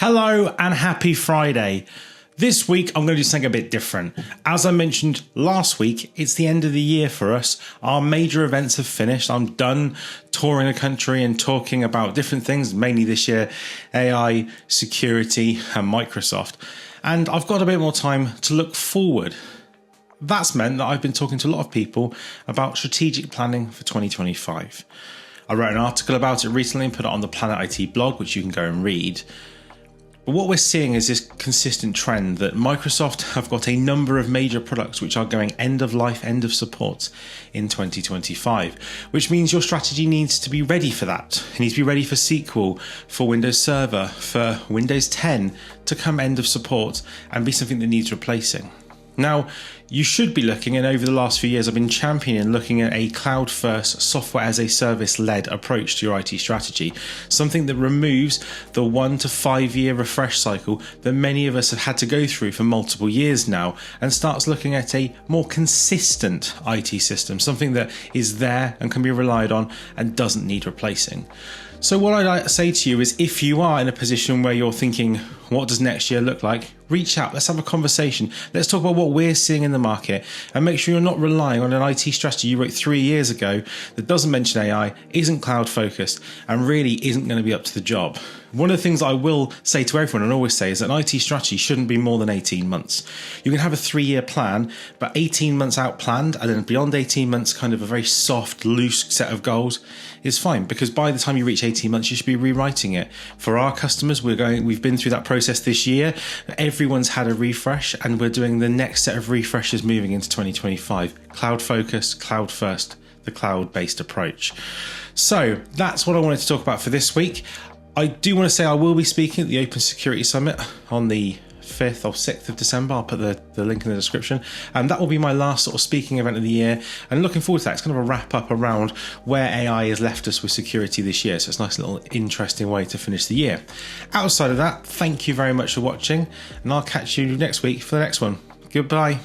Hello and happy Friday. This week I'm going to do something a bit different. As I mentioned last week, it's the end of the year for us. Our major events have finished. I'm done touring the country and talking about different things, mainly this year, AI, security and Microsoft. And I've got a bit more time to look forward. That's meant that I've been talking to a lot of people about strategic planning for 2025. I wrote an article about it recently and put it on the Planet IT blog, which you can go and read. But what we're seeing is this consistent trend that Microsoft have got a number of major products which are going end of life, end of support in 2025, which means your strategy needs to be ready for that. It needs to be ready for SQL, for Windows Server, for Windows 10 to come end of support and be something that needs replacing. Now, you should be looking, and over the last few years I've been championing looking at a cloud-first, software-as-a-service-led approach to your IT strategy, something that removes the 1 to 5 year refresh cycle that many of us have had to go through for multiple years now, and starts looking at a more consistent IT system, something that is there and can be relied on and doesn't need replacing. So what I'd like to say to you is, if you are in a position where you're thinking, what does next year look like? Reach out, let's have a conversation. Let's talk about what we're seeing in the market and make sure you're not relying on an IT strategy you wrote 3 years ago that doesn't mention AI, isn't cloud focused, and really isn't going to be up to the job. One of the things I will say to everyone and always say is that an IT strategy shouldn't be more than 18 months. You can have a 3-year plan, but 18 months out planned and then beyond 18 months kind of a very soft, loose set of goals is fine, because by the time you reach 18 months, you should be rewriting it. For our customers, we've been through that process this year. Everyone's had a refresh and we're doing the next set of refreshes moving into 2025. Cloud focus, cloud first, the cloud-based approach. So that's what I wanted to talk about for this week. I do want to say I will be speaking at the Open Security Summit on the 5th or 6th of December. I'll put the link in the description. And that will be my last sort of speaking event of the year. And looking forward to that. It's kind of a wrap up around where AI has left us with security this year. So it's a nice little interesting way to finish the year. Outside of that, thank you very much for watching. And I'll catch you next week for the next one. Goodbye.